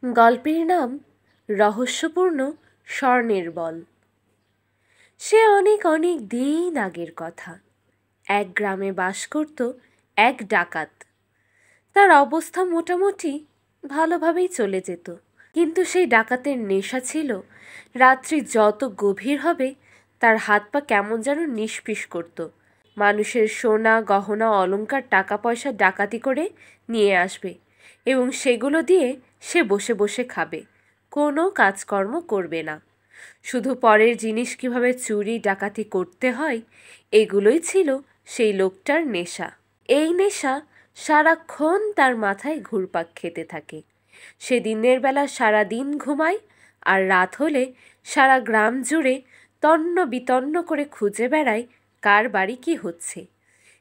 গল্পের নাম রহস্যপূর্ণ স্বর্ণের বল। সে অনেক অনেক দিন আগের কথা। এক গ্রামে বাস করত এক ডাকাত। তার অবস্থা মোটামুটি ভালোভাবেই চলে যেত, কিন্তু সেই ডাকাতের নেশা ছিল রাত্রি যত গভীর হবে তার হাত পা কেমন যেন নিষ্পিস করত। মানুষের সোনা গহনা অলংকার টাকা পয়সা ডাকাতি করে নিয়ে আসবে এবং সেগুলো দিয়ে সে বসে বসে খাবে, কোনো কাজকর্ম করবে না। শুধু পরের জিনিস কিভাবে চুরি ডাকাতি করতে হয় এগুলোই ছিল সেই লোকটার নেশা। এই নেশা সারাক্ষণ তার মাথায় ঘুরপাক খেতে থাকে। সে দিনের বেলা সারা দিন ঘুমায়, আর রাত হলে সারা গ্রাম জুড়ে তন্ন বিতন্ন করে খুঁজে বেড়ায় কার বাড়ি কি হচ্ছে,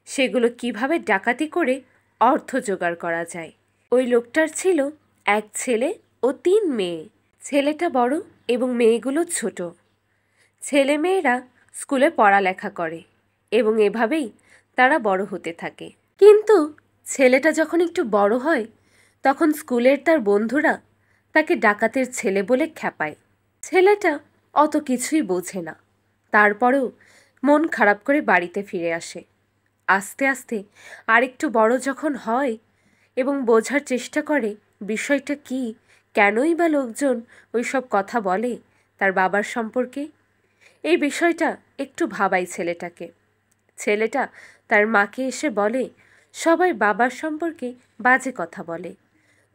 সেগুলো কিভাবে ডাকাতি করে অর্থ জোগাড় করা যায়। ওই লোকটার ছিল এক ছেলে ও 3 মেয়ে। ছেলেটা বড় এবং মেয়েগুলো ছোট। ছেলে মেয়েরা স্কুলে পড়ালেখা করে এবং এভাবেই তারা বড় হতে থাকে। কিন্তু ছেলেটা যখন একটু বড় হয় তখন স্কুলের তার বন্ধুরা তাকে ডাকাতের ছেলে বলে খ্যাপায়। ছেলেটা অত কিছুই বোঝে না, তারপরেও মন খারাপ করে বাড়িতে ফিরে আসে। আস্তে আস্তে আরেকটু বড় যখন হয় এবং বোঝার চেষ্টা করে বিষয়টা কি, কেনই বা লোকজন ওই সব কথা বলে তার বাবার সম্পর্কে, এই বিষয়টা একটু ভাবায় ছেলেটাকে। ছেলেটা তার মাকে এসে বলে, সবাই বাবার সম্পর্কে বাজে কথা বলে।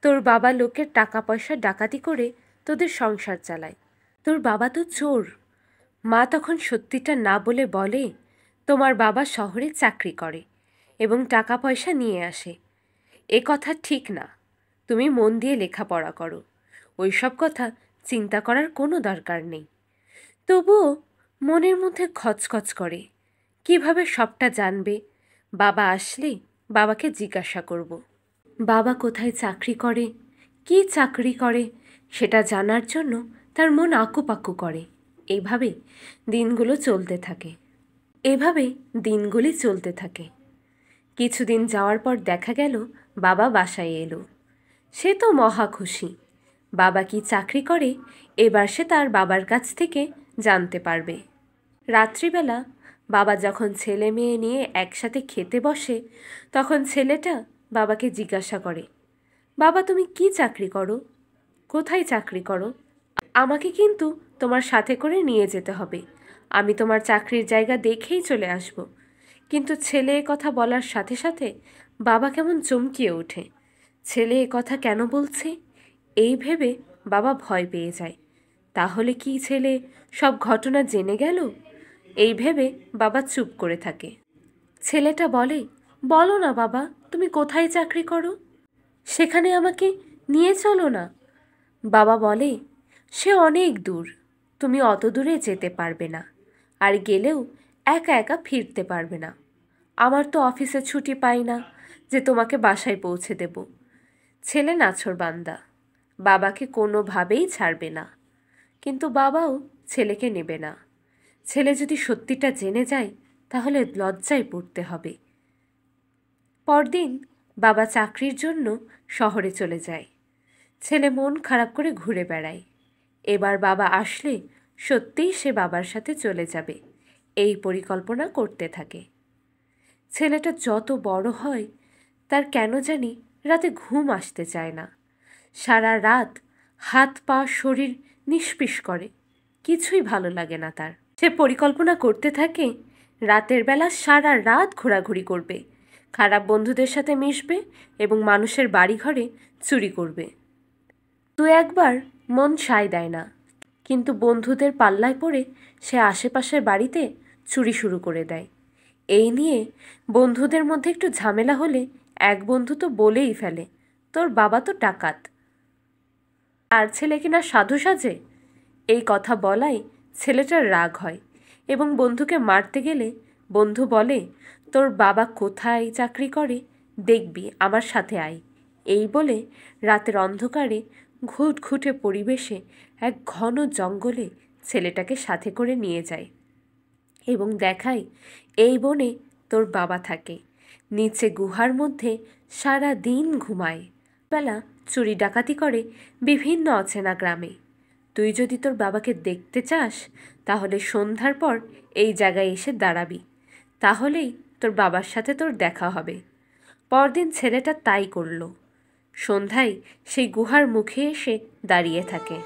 তোর বাবা লোকের টাকা পয়সা ডাকাতি করে তোদের সংসার চালায়, তোর বাবা তো চোর। মা তখন সত্যিটা না বলে বলে, তোমার বাবা শহরে চাকরি করে এবং টাকা পয়সা নিয়ে আসে। এ কথা ঠিক না, তুমি মন দিয়ে লেখাপড়া করো, ওই সব কথা চিন্তা করার কোনো দরকার নেই। তবুও মনের মধ্যে খচখচ করে, কিভাবে সবটা জানবে? বাবা আসলে বাবাকে জিজ্ঞাসা করব। বাবা কোথায় চাকরি করে, কি চাকরি করে, সেটা জানার জন্য তার মন আকুপাকু করে। এইভাবে দিনগুলো চলতে থাকে। কিছুদিন যাওয়ার পর দেখা গেল বাবা বাসায় এলো। সে তো মহা খুশি। বাবা কি চাকরি করে এবার সে তার বাবার কাছ থেকে জানতে পারবে। রাত্রিবেলা বাবা যখন ছেলে মেয়ে নিয়ে একসাথে খেতে বসে তখন ছেলেটা বাবাকে জিজ্ঞাসা করে, বাবা তুমি কি চাকরি করো, কোথায় চাকরি করো? আমাকে কিন্তু তোমার সাথে করে নিয়ে যেতে হবে, আমি তোমার চাকরির জায়গা দেখেই চলে আসব। কিন্তু ছেলে এ কথা বলার সাথে সাথে বাবা কেমন চমকিয়ে ওঠে। ছেলে এ কথা কেন বলছে এই ভেবে বাবা ভয় পেয়ে যায়। তাহলে কি ছেলে সব ঘটনা জেনে গেল? এই ভেবে বাবা চুপ করে থাকে। ছেলেটা বলে, বলো না বাবা, তুমি কোথায় চাকরি করো, সেখানে আমাকে নিয়ে চলো না। বাবা বলে, সে অনেক দূর, তুমি অত দূরে যেতে পারবে না, আর গেলেও একা একা ফিরতে পারবে না। আমার তো অফিসে ছুটি পাই না যে তোমাকে বাসায় পৌঁছে দেব। ছেলে নাছোড়বান্দা, বাবাকে কোনোভাবেই ছাড়বে না। কিন্তু বাবাও ছেলেকে নেবে না। ছেলে যদি সত্যিটা জেনে যায় তাহলে লজ্জায় পড়তে হবে। পরদিন বাবা চাকরির জন্য শহরে চলে যায়। ছেলে মন খারাপ করে ঘুরে বেড়ায়। এবার বাবা আসলে সত্যিই সে বাবার সাথে চলে যাবে এই পরিকল্পনা করতে থাকে। ছেলেটা যত বড় হয় তার কেন জানি রাতে ঘুম আসতে চায় না। সারা রাত হাত পা শরীর নিষ্পিস করে, কিছুই ভালো লাগে না তার। সে পরিকল্পনা করতে থাকে রাতের বেলা সারা রাত ঘোরাঘুরি করবে, খারাপ বন্ধুদের সাথে মিশবে এবং মানুষের বাড়িঘরে চুরি করবে। দু একবার মন সায় দেয় না, কিন্তু বন্ধুদের পাল্লায় পড়ে সে আশেপাশের বাড়িতে চুরি শুরু করে দেয়। এই নিয়ে বন্ধুদের মধ্যে একটু ঝামেলা হলে এক বন্ধু তো বলেই ফেলে, তোর বাবা তো ডাকাত, আর ছেলে কিনা সাধু সাজে। এই কথা বলায় ছেলেটার রাগ হয় এবং বন্ধুকে মারতে গেলে বন্ধু বলে, তোর বাবা কোথায় চাকরি করে দেখবি, আমার সাথে আয়। এই বলে রাতের অন্ধকারে ঘুটঘুটে পরিবেশে এক ঘন জঙ্গলে ছেলেটাকে সাথে করে নিয়ে যায় এবং দেখায় এই বনে তোর বাবা থাকে, নিচে গুহার মধ্যে সারা দিন ঘুমায়, বেলা চুরি ডাকাতি করে বিভিন্ন অচেনা গ্রামে। তুই যদি তোর বাবাকে দেখতে চাস তাহলে সন্ধ্যার পর এই জায়গায় এসে দাঁড়াবি, তাহলেই তোর বাবার সাথে তোর দেখা হবে। পরদিন ছেলেটা তাই করল। সন্ধ্যায় সেই গুহার মুখে এসে দাঁড়িয়ে থাকে।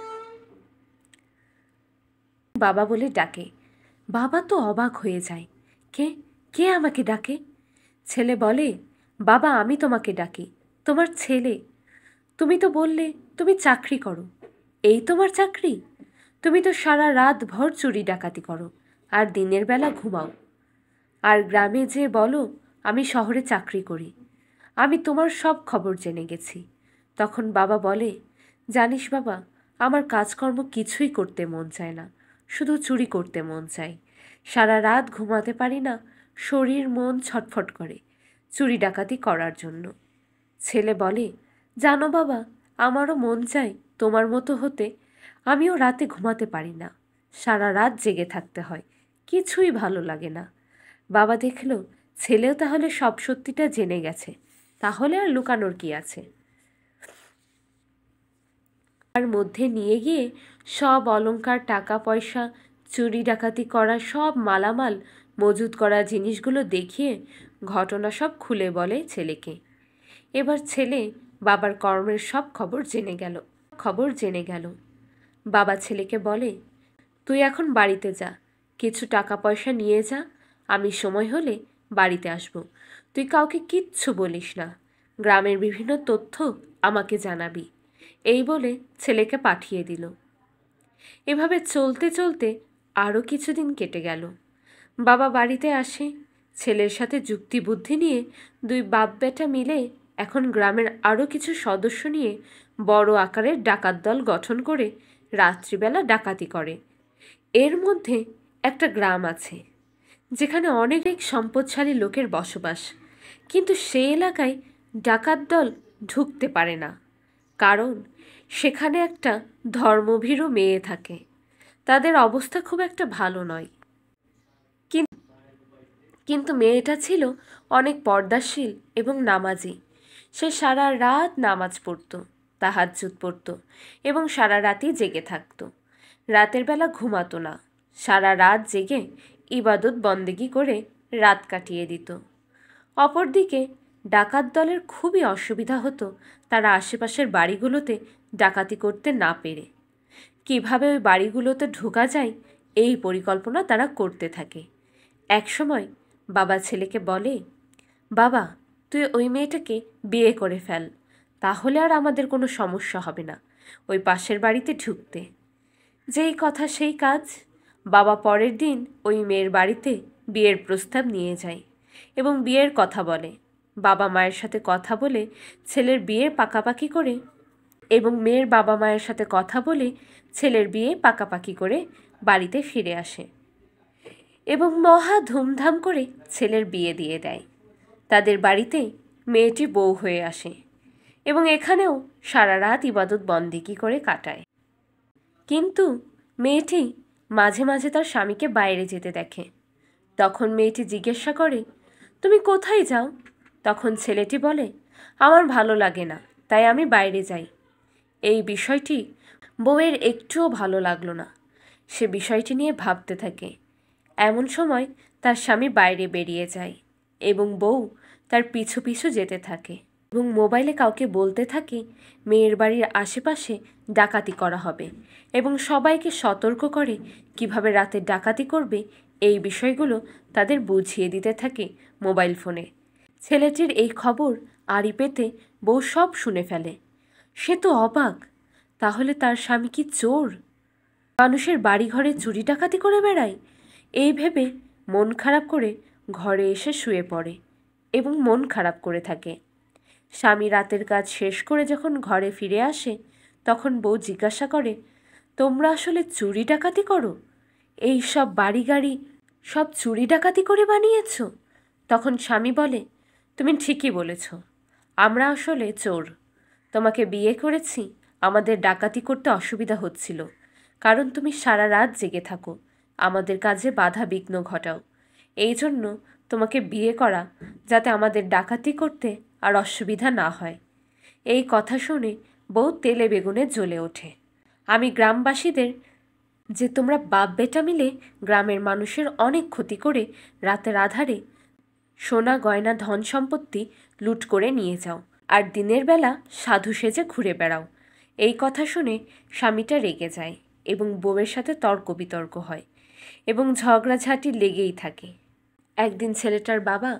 বাবা বলে ডাকে। বাবা তো অবাক হয়ে যায়, কে কে আমাকে ডাকে? ছেলে বলে, বাবা আমি তোমাকে ডাকি, তোমার ছেলে। তুমি তো বললে তুমি চাকরি করো, এই তোমার চাকরি? তুমি তো সারা রাত ভর চুরি ডাকাতি করো আর দিনের বেলা ঘুমাও, আর গ্রামে যে বলো আমি শহরে চাকরি করি। আমি তোমার সব খবর জেনে গেছি। তখন বাবা বলে, জানিস বাবা, আমার কাজকর্ম কিছুই করতে মন চায় না, শুধু চুরি করতে মন চায়। সারা রাত ঘুমাতে পারি না, শরীর মন ছটফট করে চুরি ডাকাতি করার জন্য। ছেলে বলে, জানো বাবা, আমারও মন চায় তোমার মতো হতে। আমিও রাতে ঘুমাতে পারি না, সারা রাত জেগে থাকতে হয়, কিছুই ভালো লাগে না। বাবা দেখল ছেলেও তাহলে সব সত্যিটা জেনে গেছে, তাহলে আর লুকানোর কি আছে। তার মধ্যে নিয়ে গিয়ে সব অলংকার, টাকা পয়সা, চুরি ডাকাতি করা সব মালামাল, মজুত করা জিনিসগুলো দেখিয়ে ঘটনা সব খুলে বলে ছেলেকে। এবার ছেলে বাবার কর্মের সব খবর জেনে গেল। বাবা ছেলেকে বলে, তুই এখন বাড়িতে যা, কিছু টাকা পয়সা নিয়ে যা, আমি সময় হলে বাড়িতে আসব। তুই কাউকে কিচ্ছু বলিস না, গ্রামের বিভিন্ন তথ্য আমাকে জানাবি। এই বলে ছেলেকে পাঠিয়ে দিল। এভাবে চলতে চলতে আরও কিছুদিন কেটে গেল। বাবা বাড়িতে আসে। ছেলের সাথে যুক্তি বুদ্ধি নিয়ে দুই বাপ বেটা মিলে এখন গ্রামের আরও কিছু সদস্য নিয়ে বড় আকারের ডাকাত দল গঠন করে রাত্রিবেলা ডাকাতি করে। এর মধ্যে একটা গ্রাম আছে যেখানে অনেক সম্পদশালী লোকের বসবাস, কিন্তু সে এলাকায় ডাকাত দল ঢুকতে পারে না, কারণ সেখানে একটা ধর্মভীরু মেয়ে থাকে। তাদের অবস্থা খুব একটা ভালো নয়, কিন্তু মেয়েটা ছিল অনেক পর্দাশীল এবং নামাজি। সে সারা রাত নামাজ পড়ত, তাহাজ্জুদ পড়ত এবং সারা রাতই জেগে থাকত। রাতের বেলা ঘুমাতো না, সারা রাত জেগে ইবাদত বন্দেগি করে রাত কাটিয়ে দিত। অপরদিকে ডাকাত দলের খুবই অসুবিধা হতো তারা আশেপাশের বাড়িগুলোতে ডাকাতি করতে না পেরে। কিভাবে ওই বাড়িগুলোতে ঢোকা যায় এই পরিকল্পনা তারা করতে থাকে। একসময় বাবা ছেলেকে বলে, বাবা তুই ওই মেয়েটাকে বিয়ে করে ফেল, তাহলে আর আমাদের কোনো সমস্যা হবে না ওই পাশের বাড়িতে ঢুকতে। যেই কথা সেই কাজ। বাবা পরের দিন ওই মেয়ের বাড়িতে বিয়ের প্রস্তাব নিয়ে যায় এবং বিয়ের কথা বলে। বাবা মায়ের সাথে কথা বলে ছেলের বিয়ের পাকাপাকি করে মেয়ের বাবা মায়ের সাথে কথা বলে ছেলের বিয়ে পাকাপাকি করে বাড়িতে ফিরে আসে এবং মহা ধুমধাম করে ছেলের বিয়ে দিয়ে দেয়। তাদের বাড়িতে মেয়েটি বউ হয়ে আসে এবং এখানেও সারা রাত ইবাদত বন্দেগি করে কাটায়। কিন্তু মেয়েটি মাঝে মাঝে তার স্বামীকে বাইরে যেতে দেখে। তখন মেয়েটি জিজ্ঞাসা করে, তুমি কোথায় যাও? তখন ছেলেটি বলে, আমার ভালো লাগে না, তাই আমি বাইরে যাই। এই বিষয়টি বউয়ের একটুও ভালো লাগলো না। সে বিষয়টি নিয়ে ভাবতে থাকে। এমন সময় তার স্বামী বাইরে বেরিয়ে যায় এবং বউ তার পিছু পিছু যেতে থাকে এবং মোবাইলে কাউকে বলতে থাকে মেয়ের বাড়ির আশেপাশে ডাকাতি করা হবে এবং সবাইকে সতর্ক করে কিভাবে রাতে ডাকাতি করবে এই বিষয়গুলো তাদের বুঝিয়ে দিতে থাকে মোবাইল ফোনে। ছেলেটির এই খবর আড়ি পেতে বউ সব শুনে ফেলে। সে তো অবাক, তাহলে তার স্বামী কি চোর? মানুষের বাড়ি ঘরে চুরি ডাকাতি করে বেড়ায়? এই ভেবে মন খারাপ করে ঘরে এসে শুয়ে পড়ে এবং মন খারাপ করে থাকে। স্বামী রাতের কাজ শেষ করে যখন ঘরে ফিরে আসে তখন বউ জিজ্ঞাসা করে, তোমরা আসলে চুরি ডাকাতি করো? এই সব বাড়ি গাড়ি সব চুরি ডাকাতি করে বানিয়েছ? তখন স্বামী বলে, তুমি ঠিকই বলেছ, আমরা আসলে চোর। তোমাকে বিয়ে করেছি আমাদের ডাকাতি করতে অসুবিধা হচ্ছিল, কারণ তুমি সারা রাত জেগে থাকো, আমাদের কাজে বাধা বিঘ্ন ঘটাও। এই জন্য তোমাকে বিয়ে করা, যাতে আমাদের ডাকাতি করতে আর অসুবিধা না হয়। এই কথা শুনে বউ তেলে বেগুনে জ্বলে ওঠে। আমি গ্রামবাসীদের যে তোমরা বাপ বেটা মিলে গ্রামের মানুষের অনেক ক্ষতি করে রাতের আধারে সোনা গয়না ধন সম্পত্তি লুট করে নিয়ে যাও, আর দিনের বেলা সাধু সেজে ঘুরে বেড়াও। এই কথা শুনে স্বামীটা রেগে যায় এবং বউয়ের সাথে তর্ক বিতর্ক হয় এবং ঝগড়াঝাঁটি লেগেই থাকে। একদিন ছেলেটার বাবা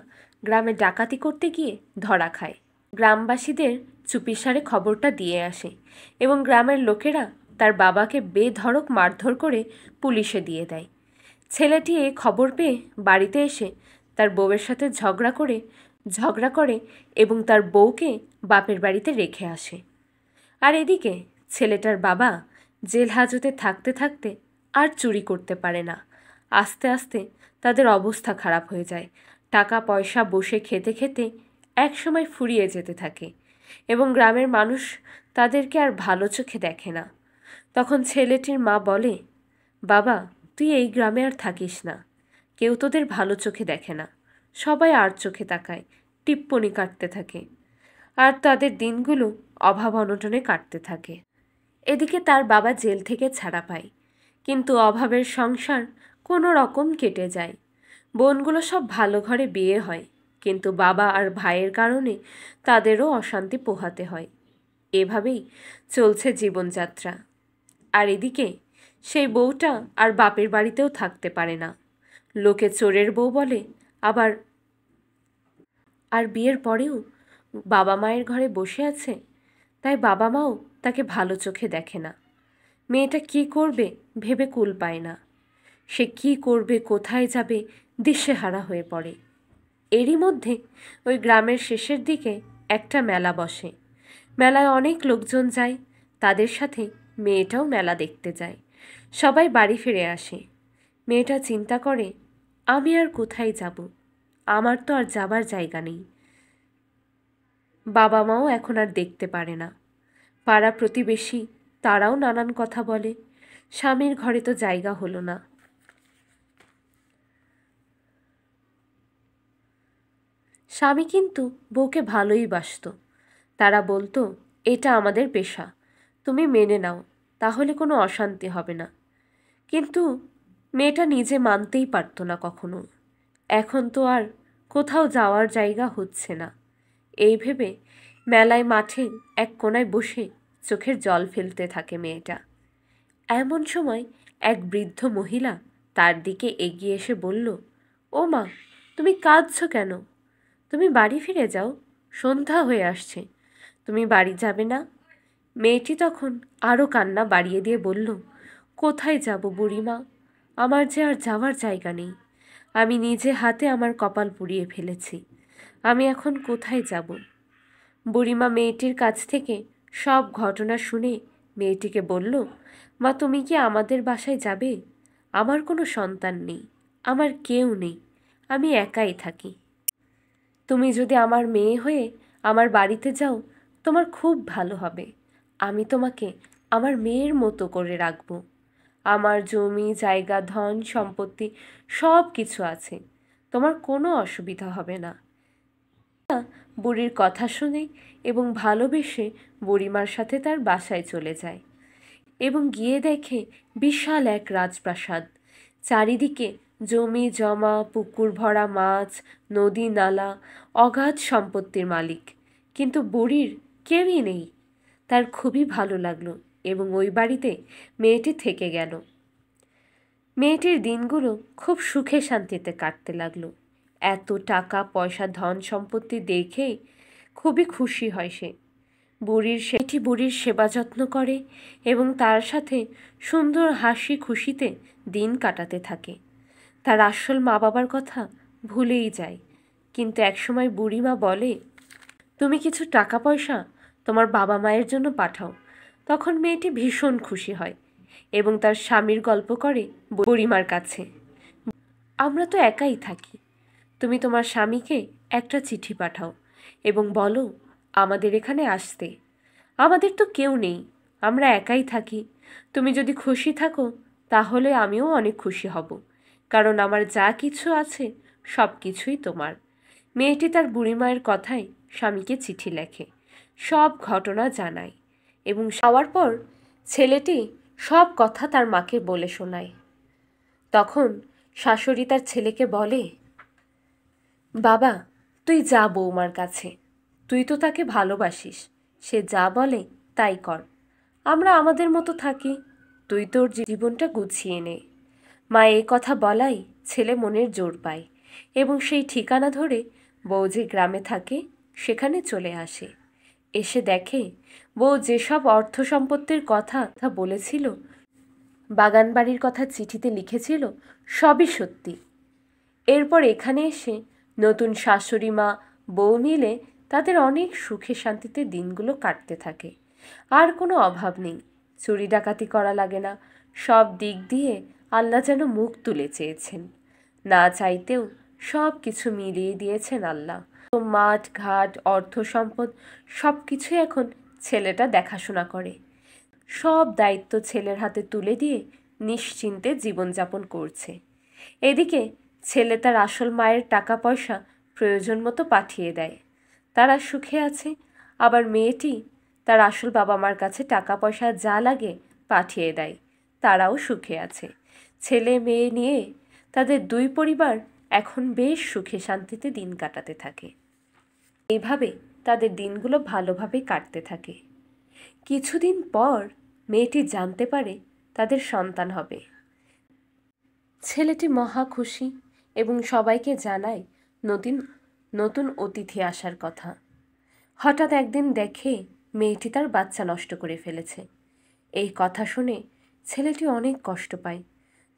গ্রামে ডাকাতি করতে গিয়ে ধরা খায়। গ্রামবাসীদের চুপিসারে খবরটা দিয়ে আসে এবং গ্রামের লোকেরা তার বাবাকে বেধড়ক মারধর করে পুলিশে দিয়ে দেয়। ছেলেটি এ খবর পেয়ে বাড়িতে এসে তার বউয়ের সাথে ঝগড়া করে এবং তার বউকে বাপের বাড়িতে রেখে আসে। আর এদিকে ছেলেটার বাবা জেল হাজতে থাকতে থাকতে আর চুরি করতে পারে না। আস্তে আস্তে তাদের অবস্থা খারাপ হয়ে যায়। টাকা পয়সা বসে খেতে খেতে একসময় ফুরিয়ে যেতে থাকে এবং গ্রামের মানুষ তাদেরকে আর ভালো চোখে দেখে না। তখন ছেলেটির মা বলে, বাবা, তুই এই গ্রামে আর থাকিস না। কেউ তোদের ভালো চোখে দেখে না, সবাই আর চোখে তাকায়, টিপ্পনি কাটতে থাকে, আর তাদের দিনগুলো অভাব অনটনে কাটতে থাকে। এদিকে তার বাবা জেল থেকে ছাড়া পায়, কিন্তু অভাবের সংসার কোনো রকম কেটে যায়। বোনগুলো সব ভালো ঘরে বিয়ে হয়, কিন্তু বাবা আর ভাইয়ের কারণে তাদেরও অশান্তি পোহাতে হয়। এভাবেই চলছে জীবনযাত্রা। আর এদিকে সেই বউটা আর বাপের বাড়িতেও থাকতে পারে না। লোকে চোরের বউ বলে, আবার আর বিয়ের পরেও বাবা মায়ের ঘরে বসে আছে, তাই বাবা মাও তাকে ভালো চোখে দেখে না। মেয়েটা কি করবে ভেবে কুল পায় না। সে কি করবে, কোথায় যাবে, দিশেহারা হয়ে পড়ে। এরই মধ্যে ওই গ্রামের শেষের দিকে একটা মেলা বসে। মেলায় অনেক লোকজন যায়, তাদের সাথে মেয়েটাও মেলা দেখতে যায়। সবাই বাড়ি ফিরে আসে। মেয়েটা চিন্তা করে, আমি আর কোথায় যাব, আমার তো আর যাবার জায়গা নেই। বাবা মাও এখন আর দেখতে পারে না। পাড়া প্রতিবেশী তারাও নানান কথা বলে, স্বামীর ঘরে তো জায়গা হলো না। স্বামী কিন্তু বউকে ভালোই বাসত। তারা বলতো, এটা আমাদের পেশা, তুমি মেনে নাও, তাহলে কোনো অশান্তি হবে না। কিন্তু মেয়েটা নিজে মানতেই পারতো না কখনো। এখন তো আর কোথাও যাওয়ার জায়গা হচ্ছে না। এই ভেবে মেলায় মাঠে এক কোনায় বসে চোখের জল ফেলতে থাকে মেয়েটা। এমন সময় এক বৃদ্ধ মহিলা তার দিকে এগিয়ে এসে বলল, ও মা, তুমি কাঁদছো কেন? তুমি বাড়ি ফিরে যাও, সন্ধ্যা হয়ে আসছে, তুমি বাড়ি যাবে না? মেয়েটি তখন আরও কান্না বাড়িয়ে দিয়ে বলল, কোথায় যাব বুড়িমা, আমার যে আর যাওয়ার জায়গা নেই। আমি নিজে হাতে আমার কপাল পুড়িয়ে ফেলেছি, আমি এখন কোথায় যাব? বুড়িমা মেয়েটির কাছ থেকে সব ঘটনা শুনে মেয়েটিকে বলল, মা, তুমি কি আমাদের বাসায় যাবে? আমার কোনো সন্তান নেই, আমার কেউ নেই, আমি একাই থাকি। তুমি যদি আমার মেয়ে হয়ে আমার বাড়িতে যাও, তোমার খুব ভালো হবে। আমি তোমাকে আমার মেয়ের মতো করে রাখব। আমার জমি জায়গা ধন সম্পত্তি সব কিছু আছে, তোমার কোনো অসুবিধা হবে না। বুড়ির কথা শুনে এবং ভালোবেসে বুড়িমার সাথে তার বাসায় চলে যায় এবং গিয়ে দেখে বিশাল এক রাজপ্রাসাদ। চারিদিকে জমি জমা, পুকুর ভরা মাছ, নদী নালা, অগাধ সম্পত্তির মালিক, কিন্তু বুড়ির কেউই নেই। তার খুবই ভালো লাগলো এবং ওই বাড়িতে মেয়েটি থেকে গেল। মেয়েটির দিনগুলো খুব সুখে শান্তিতে কাটতে লাগলো। এত টাকা পয়সা ধন সম্পত্তি দেখেই খুবই খুশি হয় সে। বুড়ির সেবা যত্ন করে এবং তার সাথে সুন্দর হাসি খুশিতে দিন কাটাতে থাকে। তার আসল মা বাবার কথা ভুলেই যায়। কিন্তু একসময় বুড়িমা বলে, তুমি কিছু টাকা পয়সা তোমার বাবা মায়ের জন্য পাঠাও। তখন মেয়েটি ভীষণ খুশি হয় এবং তার স্বামীর গল্প করে বুড়িমার কাছে, আমরা তো একাই থাকি, তুমি তোমার স্বামীকে একটা চিঠি পাঠাও এবং বলো আমাদের এখানে আসতে। আমাদের তো কেউ নেই, আমরা একাই থাকি। তুমি যদি খুশি থাকো তাহলে আমিও অনেক খুশি হব, কারণ আমার যা কিছু আছে সব কিছুই তোমার। মেয়েটি তার বুড়িমায়ের কথায় স্বামীকে চিঠি লেখে, সব ঘটনা জানায় এবং খাওয়ার পর ছেলেটি সব কথা তার মাকে বলে শোনায়। তখন শাশুড়ি তার ছেলেকে বলে, বাবা, তুই যা বৌমার কাছে, তুই তো তাকে ভালোবাসিস, সে যা বলে তাই কর, আমরা আমাদের মতো থাকি, তুই তোর জীবনটা গুছিয়ে নে। মা এই কথা বলাই ছেলে মনের জোর পায় এবং সেই ঠিকানা ধরে বউ যে গ্রামে থাকে সেখানে চলে আসে। এসে দেখে বউ যেসব অর্থ সম্পত্তির কথা বলেছিল, বাগান বাড়ির কথা চিঠিতে লিখেছিল, সবই সত্যি। এরপর এখানে এসে নতুন শাশুড়ি মা বউ মিলে তাদের অনেক সুখে শান্তিতে দিনগুলো কাটতে থাকে। আর কোনো অভাব নেই, চুরি ডাকাতি করা লাগে না। সব দিক দিয়ে আল্লাহ যেন মুখ তুলে চেয়েছেন, না চাইতেও সব কিছু মিলিয়ে দিয়েছেন আল্লাহ। তো মাঠ ঘাট অর্থ সম্পদ সব কিছুই এখন ছেলেটা দেখাশোনা করে। সব দায়িত্ব ছেলের হাতে তুলে দিয়ে নিশ্চিন্তে জীবনযাপন করছে। এদিকে ছেলে তার আসল মায়ের টাকা পয়সা প্রয়োজন মতো পাঠিয়ে দেয়, তারা সুখে আছে। আবার মেয়েটি তার আসল বাবা মার কাছে টাকা পয়সা যা লাগে পাঠিয়ে দেয়, তারাও সুখে আছে। ছেলে মেয়ে নিয়ে তাদের দুই পরিবার এখন বেশ সুখে শান্তিতে দিন কাটাতে থাকে। এইভাবে তাদের দিনগুলো ভালোভাবে কাটতে থাকে। কিছুদিন পর মেয়েটি জানতে পারে তাদের সন্তান হবে। ছেলেটি মহা খুশি এবং সবাইকে জানায় নতুন নতুন অতিথি আসার কথা। হঠাৎ একদিন দেখে মেয়েটি তার বাচ্চা নষ্ট করে ফেলেছে। এই কথা শুনে ছেলেটি অনেক কষ্ট পায়।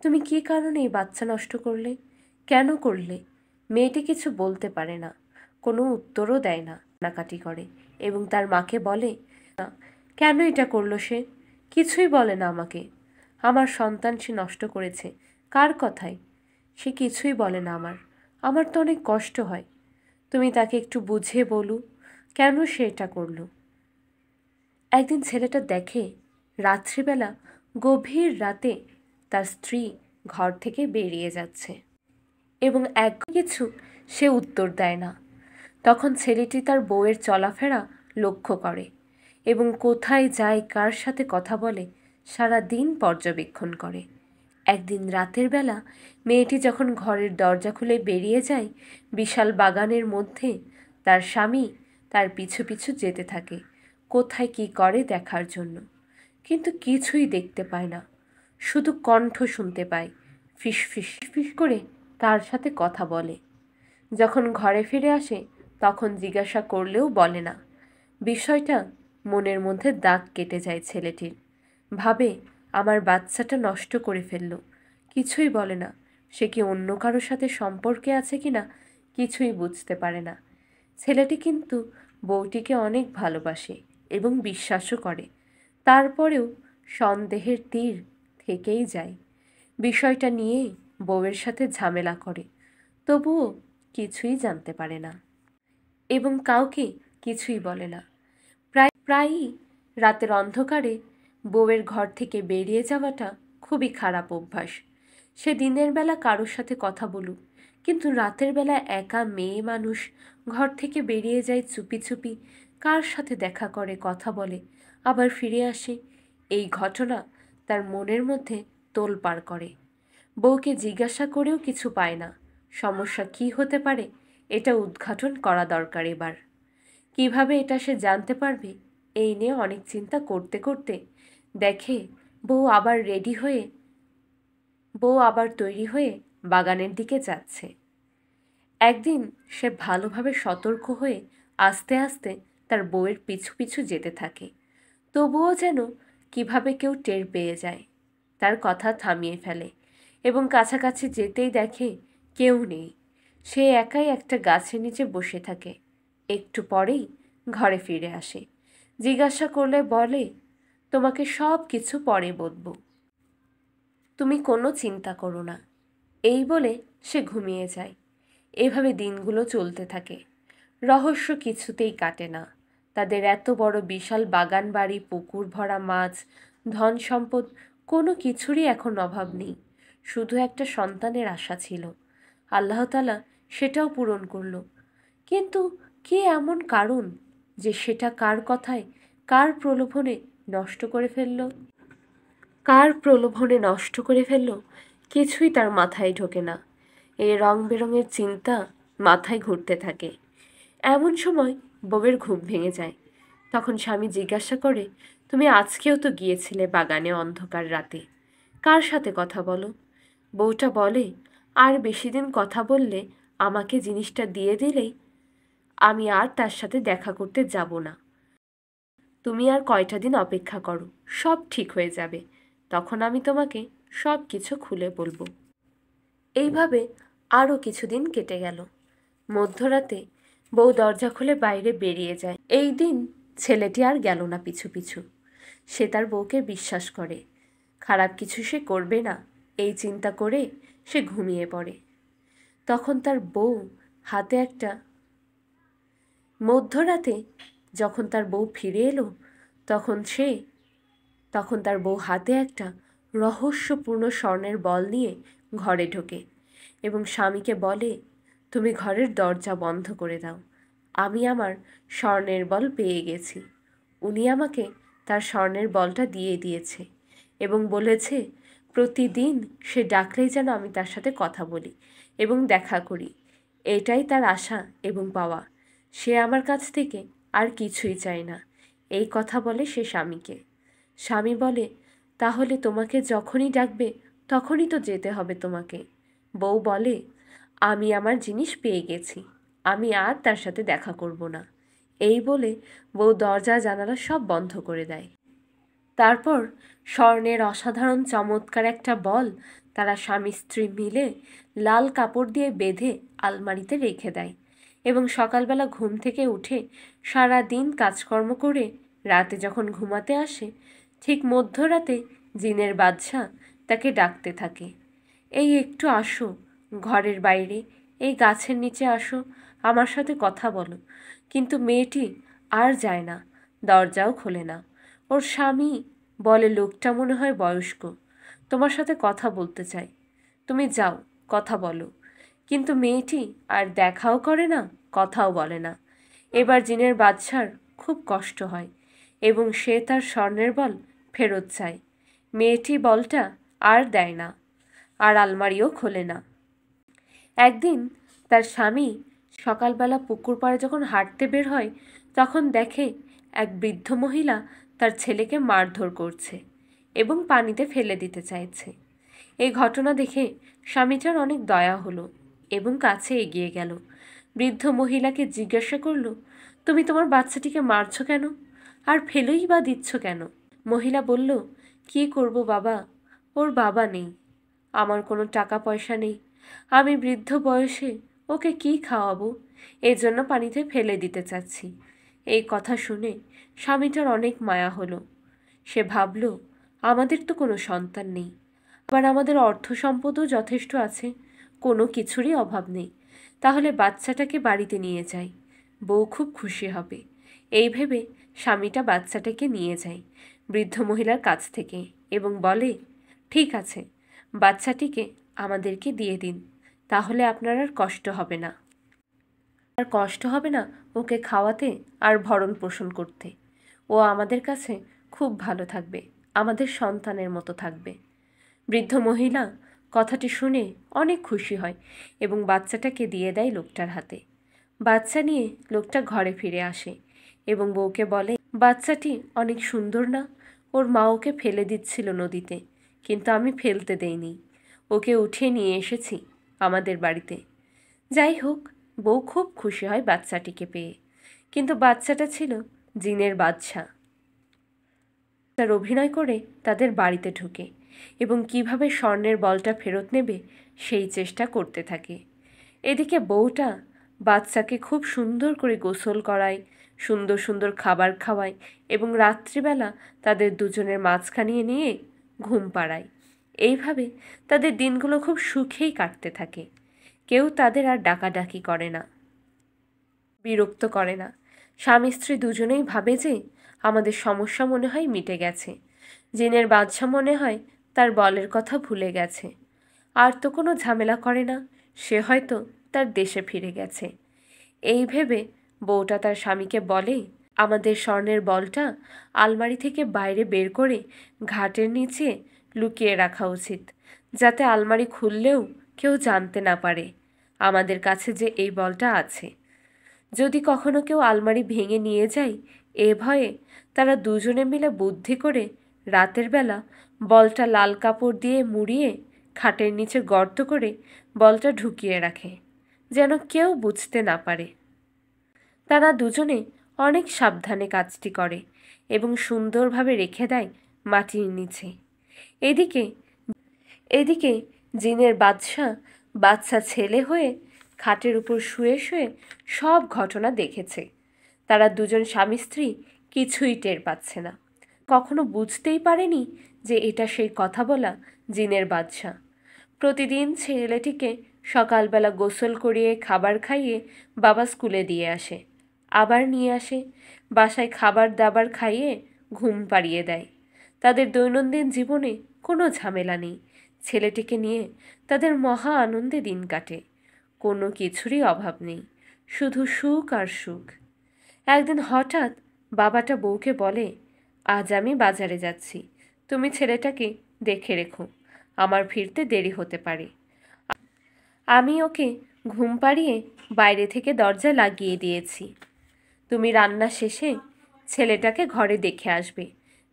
তুমি কী কারণে এই বাচ্চা নষ্ট করলে, কেন করলে? মেয়েটি কিছু বলতে পারে না, কোনো উত্তরও দেয় না, কান্নাকাটি করে এবং তার মাকে বলে, কেন এটা করলো সে? কিছুই বলে না আমাকে। আমার সন্তান সে নষ্ট করেছে, কার কথায়? সে কিছুই বলে না আমার তো অনেক কষ্ট হয়। তুমি তাকে একটু বুঝিয়ে বলো কেন সে এটা করলো। একদিন ছেলেটা দেখে রাত্রিবেলা গভীর রাতে তার স্ত্রী ঘর থেকে বেরিয়ে যাচ্ছে এবং এক কিছু সে উত্তর দেয় না। তখন ছেলেটি তার বউয়ের চলাফেরা লক্ষ্য করে এবং কোথায় যায়, কার সাথে কথা বলে, সারা দিন পর্যবেক্ষণ করে। একদিন রাতের বেলা মেয়েটি যখন ঘরের দরজা খুলে বেরিয়ে যায়, বিশাল বাগানের মধ্যে তার স্বামী তার পিছু পিছু যেতে থাকে কোথায় কি করে দেখার জন্য, কিন্তু কিছুই দেখতে পায় না, শুধু কণ্ঠ শুনতে পায়, ফিস ফিস ফিস করে তার সাথে কথা বলে। যখন ঘরে ফিরে আসে তখন জিজ্ঞাসা করলেও বলে না। বিষয়টা মনের মধ্যে দাগ কেটে যায় ছেলেটির। ভাবে, আমার বাচ্চাটা নষ্ট করে ফেলল, কিছুই বলে না। সে কি অন্য কারোর সাথে সম্পর্কে আছে কিনা কিছুই বুঝতে পারে না। ছেলেটি কিন্তু বউটিকে অনেক ভালোবাসে এবং বিশ্বাসও করে, তারপরেও সন্দেহের তীর থেকেই যায়। বিষয়টা নিয়ে বউয়ের সাথে ঝামেলা করে, তবুও কিছুই জানতে পারে না এবং কাউকে কিছুই বলে না। প্রায়ই রাতের অন্ধকারে বউয়ের ঘর থেকে বেরিয়ে যাওয়াটা খুবই খারাপ অভ্যাস। সে দিনের বেলা কারোর সাথে কথা বলুক, কিন্তু রাতের বেলা একা মেয়ে মানুষ ঘর থেকে বেরিয়ে যায় চুপি চুপি, কার সাথে দেখা করে, কথা বলে, আবার ফিরে আসে। এই ঘটনা তার মনের মধ্যে তোলপাড় করে। বউকে জিজ্ঞাসা করেও কিছু পায় না। সমস্যা কী হতে পারে এটা উদ্ঘাটন করা দরকার এবার। কিভাবে এটা সে জানতে পারবে, এই নিয়ে অনেক চিন্তা করতে করতে দেখে বউ আবার তৈরি হয়ে বাগানের দিকে যাচ্ছে। একদিন সে ভালোভাবে সতর্ক হয়ে আস্তে আস্তে তার বউয়ের পিছু পিছু যেতে থাকে, তবুও যেন কিভাবে কেউ টের পেয়ে যায়, তার কথা থামিয়ে ফেলে এবং কাছাকাছি যেতেই দেখে কেউ নেই। সে একাই একটা গাছের নিচে বসে থাকে। একটু পরেই ঘরে ফিরে আসে। জিজ্ঞাসা করলে বলে, তোমাকে সব কিছু পরে বলবো, তুমি কোনো চিন্তা করো না। এই বলে সে ঘুমিয়ে যায়। এভাবে দিনগুলো চলতে থাকে। রহস্য কিছুতেই কাটে না। তাদের এত বড় বিশাল বাগান বাড়ি, পুকুর ভরা মাছ, ধন সম্পদ, কোনো কিছুরই এখন অভাব নেই। শুধু একটা সন্তানের আশা ছিল, আল্লাহ তাআলা সেটাও পূরণ করল। কিন্তু কি এমন কারণ যে সেটা কার কথায়, কার প্রলোভনে নষ্ট করে ফেলল? কার প্রলোভনে নষ্ট করে ফেলল কিছুই তার মাথায় ঢোকে না। এই রং বেরঙের চিন্তা মাথায় ঘুরতে থাকে। এমন সময় বউয়ের ঘুম ভেঙে যায়। তখন স্বামী জিজ্ঞাসা করে, তুমি আজকেও তো গিয়েছিলে বাগানে অন্ধকার রাতে, কার সাথে কথা বলো? বউটা বলে, আর বেশি দিন কথা বললে আমাকে জিনিসটা দিয়ে দিলেই আমি আর তার সাথে দেখা করতে যাব না। তুমি আর কয়টা দিন অপেক্ষা করো, সব ঠিক হয়ে যাবে। তখন আমি তোমাকে সব কিছু খুলে বলবো। এইভাবে আরও কিছুদিন কেটে গেল। মধ্যরাতে বউ দরজা খুলে বাইরে বেরিয়ে যায়। এই দিন ছেলেটি আর গেল না পিছু পিছু। সে তার বউকে বিশ্বাস করে, খারাপ কিছু সে করবে না, এই চিন্তা করে সে ঘুমিয়ে পড়ে। তখন তার বউ হাতে একটা মধ্যরাতে যখন তার বউ ফিরে এলো, তখন তার বউ হাতে একটা রহস্যপূর্ণ স্বর্ণের বল নিয়ে ঘরে ঢোকে এবং স্বামীকে বলে, তুমি ঘরের দরজা বন্ধ করে দাও, আমি আমার স্বর্ণের বল পেয়ে গেছি। উনি আমাকে তার স্বর্ণের বলটা দিয়ে দিয়েছে এবং বলেছে প্রতিদিন সে ডাকলেই যেন আমি তার সাথে কথা বলি এবং দেখা করি। এটাই তার আশা এবং পাওয়া। সে আমার কাছ থেকে আর কিছুই চায় না। এই কথা বলে সে স্বামীকে। স্বামী বলে, তাহলে তোমাকে যখনই ডাকবে তখনই তো যেতে হবে তোমাকে। বউ বলে, আমি আমার জিনিস পেয়ে গেছি, আমি আর তার সাথে দেখা করব না। এই বলে বউ দরজা জানালা সব বন্ধ করে দেয়। তারপর স্বর্ণের অসাধারণ চমৎকার একটা বল তারা স্বামী স্ত্রী মিলে লাল কাপড় দিয়ে বেঁধে আলমারিতে রেখে দেয় এবং সকালবেলা ঘুম থেকে উঠে সারা দিন কাজকর্ম করে রাতে যখন ঘুমাতে আসে, ঠিক মধ্যরাতে জিনের বাদশা তাকে ডাকতে থাকে, এই একটু আসো, ঘরের বাইরে এই গাছের নিচে আসো, আমার সাথে কথা বলো। কিন্তু মেয়েটি আর যায় না, দরজাও খোলে না। ওর স্বামী বলে, লোকটা মনে হয় বয়স্ক, তোমার সাথে কথা বলতে চাই, তুমি যাও কথা বলো। কিন্তু মেয়েটি আর দেখাও করে না, কথাও বলে না। এবার জিনের বাদশার খুব কষ্ট হয় এবং সে তার স্বর্ণের বল ফেরত চায়। মেয়েটি বলটা আর দেয় না, আর আলমারিও খোলে না। একদিন তার স্বামী সকালবেলা পুকুর পাড়ে যখন হাঁটতে বের হয়, তখন দেখে এক বৃদ্ধ মহিলা তার ছেলেকে মারধর করছে এবং পানিতে ফেলে দিতে চাইছে। এই ঘটনা দেখে স্বামীটার অনেক দয়া হলো এবং কাছে এগিয়ে গেল। বৃদ্ধ মহিলাকে জিজ্ঞাসা করলো, তুমি তোমার বাচ্চাটিকে মারছো কেন, আর ফেলেই বা দিচ্ছ কেন? মহিলা বলল, কি করব বাবা, ওর বাবা নেই, আমার কোনো টাকা পয়সা নেই, আমি বৃদ্ধ বয়সে ওকে কি খাওয়াবো, এজন্য পানিতে ফেলে দিতে চাচ্ছি। এই কথা শুনে স্বামীটার অনেক মায়া হলো। সে ভাবল, আমাদের তো কোনো সন্তান নেই, আবার আমাদের অর্থ সম্পদও যথেষ্ট আছে, কোনো কিছুরই অভাব নেই, তাহলে বাচ্চাটাকে বাড়িতে নিয়ে যাই, বউ খুব খুশি হবে। এই ভেবে স্বামীটা বাচ্চাটাকে নিয়ে যায় বৃদ্ধ মহিলার কাছ থেকে এবং বলে, ঠিক আছে, বাচ্চাটিকে আমাদেরকে দিয়ে দিন, তাহলে আপনার আর কষ্ট হবে না, ওকে খাওয়াতে আর ভরণ পোষণ করতে। ও আমাদের কাছে খুব ভালো থাকবে, আমাদের সন্তানের মতো থাকবে। বৃদ্ধ মহিলা কথাটি শুনে অনেক খুশি হয় এবং বাচ্চাটাকে দিয়ে দেয় লোকটার হাতে। বাচ্চা নিয়ে লোকটা ঘরে ফিরে আসে এবং বউকে বলে, বাচ্চাটি অনেক সুন্দর না? ওর মা ওকে ফেলে দিচ্ছিল নদীতে, কিন্তু আমি ফেলতে দেইনি, ওকে উঠিয়ে নিয়ে এসেছি আমাদের বাড়িতে। যাই হোক, বউ খুব খুশি হয় বাচ্চাটিকে পেয়ে, কিন্তু বাচ্চাটা ছিল জিনের বাদশা। তার অভিনয় করে তাদের বাড়িতে ঢুকে এবং কিভাবে স্বর্ণের বলটা ফেরত নেবে সেই চেষ্টা করতে থাকে। এদিকে বউটা বাচ্চাকে খুব সুন্দর করে গোসল করায়, সুন্দর সুন্দর খাবার খাওয়ায় এবং রাত্রিবেলা তাদের দুজনের মাঝখানে নিয়ে ঘুম পাড়ায়। এইভাবে তাদের দিনগুলো খুব সুখেই কাটতে থাকে। কেউ তাদের আর ডাকাডাকি করে না, বিরক্ত করে না। স্বামী স্ত্রী দুজনেই ভাবে যে আমাদের সমস্যা মনে হয় মিটে গেছে। জিনের বাদশা মনে হয় তার বলের কথা ভুলে গেছে, আর তো কোনো ঝামেলা করে না, সে হয়তো তার দেশে ফিরে গেছে। এই ভেবে বউটা তার স্বামীকে বলে, আমাদের স্বর্ণের বলটা আলমারি থেকে বাইরে বের করে ঘাটের নিচে লুকিয়ে রাখা উচিত, যাতে আলমারি খুললেও কেউ জানতে না পারে আমাদের কাছে যে এই বলটা আছে। যদি কখনো কেউ আলমারি ভেঙে নিয়ে যায়, এ ভয়ে তারা দুজনে মিলে বুদ্ধি করে রাতের বেলা বলটা লাল কাপড় দিয়ে মুড়িয়ে খাটের নিচে গর্ত করে বলটা ঢুকিয়ে রাখে, যেন কেউ বুঝতে না পারে। তারা দুজনে অনেক সাবধানে কাজটি করে এবং সুন্দরভাবে রেখে দেয় মাটির নিচে। এদিকে এদিকে জিনের বাচ্চা ছেলে হয়ে খাটের উপর শুয়ে শুয়ে সব ঘটনা দেখেছে। তারা দুজন স্বামী স্ত্রী কিছুই টের পাচ্ছে না, কখনো বুঝতেই পারেনি যে এটা সেই কথা বলা জিনের বাদশা। প্রতিদিন ছেলেটিকে সকালবেলা গোসল করিয়ে খাবার খাইয়ে বাবা স্কুলে দিয়ে আসে, আবার নিয়ে আসে, বাসায় খাবার দাবার খাইয়ে ঘুম পাড়িয়ে দেয়। তাদের দৈনন্দিন জীবনে কোনো ঝামেলা নেই। ছেলেটিকে নিয়ে তাদের মহা আনন্দে দিন কাটে, কোনো কিছুরই অভাব নেই, শুধু সুখ আর সুখ। একদিন হঠাৎ বাবাটা বউকে বলে, আজ আমি বাজারে যাচ্ছি, তুমি ছেলেটাকে দেখে রেখো, আমার ফিরতে দেরি হতে পারে। আমি ওকে ঘুম পাড়িয়ে বাইরে থেকে দরজা লাগিয়ে দিয়েছি। তুমি রান্না শেষে ছেলেটাকে ঘরে দেখে আসবে,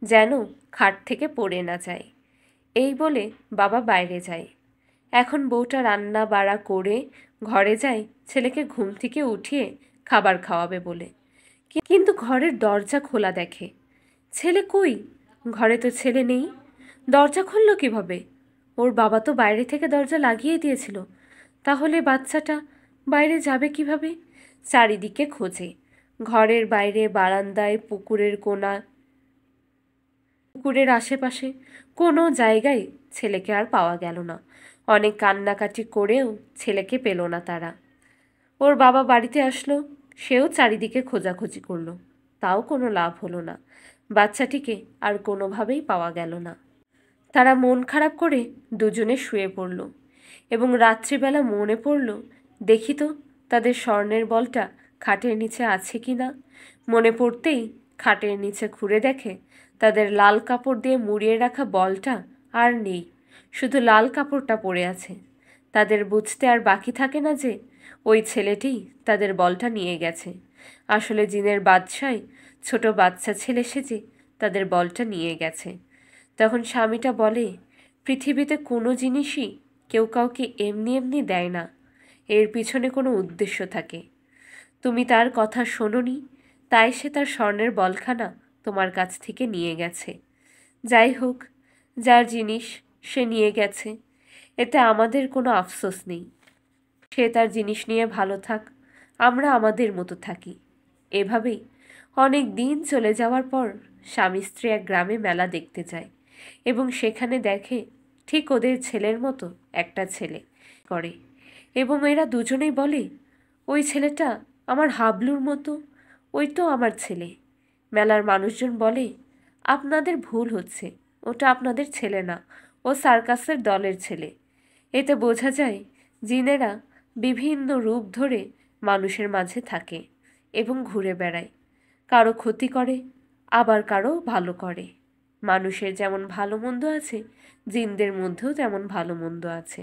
যেন খাট থেকে পড়ে না যায়। এই বলে বাবা বাইরে যায়। এখন বউটা রান্না বাড়া করে ঘরে যায় ছেলেকে ঘুম থেকে উঠিয়ে খাবার খাওয়াবে বলে, কিন্তু ঘরের দরজা খোলা দেখে। ছেলে কই? ঘরে তো ছেলে নেই। দরজা খুলল কিভাবে? ওর বাবা তো বাইরে থেকে দরজা লাগিয়ে দিয়েছিল, তাহলে বাচ্চাটা বাইরে যাবে কিভাবে? চারিদিকে খোঁজে, ঘরের বাইরে, বারান্দায়, পুকুরের আশেপাশে কোনো জায়গায় ছেলেকে আর পাওয়া গেল না। অনেক কান্নাকাটি করেও ছেলেকে পেল না তারা। ওর বাবা বাড়িতে আসলো, সেও চারিদিকে খোঁজাখুঁজি করলো, তাও কোনো লাভ হলো না। বাচ্চাটিকে আর কোনোভাবেই পাওয়া গেল না। তারা মন খারাপ করে দুজনে শুয়ে পড়ল এবং রাত্রিবেলা মনে পড়ল, দেখি তো তাদের স্বর্ণের বলটা খাটের নিচে আছে কি না। মনে পড়তেই খাটের নিচে খুঁড়ে দেখে তাদের লাল কাপড় দিয়ে মুড়িয়ে রাখা বলটা আর নেই, শুধু লাল কাপড়টা পড়ে আছে। তাদের বুঝতে আর বাকি থাকে না যে ওই ছেলেটি তাদের বলটা নিয়ে গেছে। আসলে জিনের বাদশাই ছোট বাচ্চা ছেলে সেজে তাদের বলটা নিয়ে গেছে। তখন স্বামীটা বলে, পৃথিবীতে কোনো জিনিসই কেউ কাউকে এমনি এমনি দেয় না, এর পিছনে কোনো উদ্দেশ্য থাকে। তুমি তার কথা শোনোনি, তাই সে তার স্বর্ণের বলখানা তোমার কাছ থেকে নিয়ে গেছে। যাই হোক, যার জিনিস সে নিয়ে গেছে, এতে আমাদের কোনো আফসোস নেই। সে তার জিনিস নিয়ে ভালো থাক, আমরা আমাদের মতো থাকি। এভাবেই অনেক দিন চলে যাওয়ার পর স্বামী স্ত্রী এক গ্রামে মেলা দেখতে যায় এবং সেখানে দেখে ঠিক ওদের ছেলের মতো একটা ছেলে করে, এবং এরা দুজনেই বলে, ওই ছেলেটা আমার হাবলুর মতো, ওই তো আমার ছেলে। মেলার মানুষজন বলে, আপনাদের ভুল হচ্ছে, ওটা আপনাদের ছেলে না, ও সার্কাসের দলের ছেলে। এতে বোঝা যায় জিনেরা বিভিন্ন রূপ ধরে মানুষের মাঝে থাকে এবং ঘুরে বেড়ায়, কারো ক্ষতি করে আবার কারো ভালো করে। মানুষের যেমন ভালো মন্দ আছে, জিনদের মধ্যেও তেমন ভালো মন্দ আছে।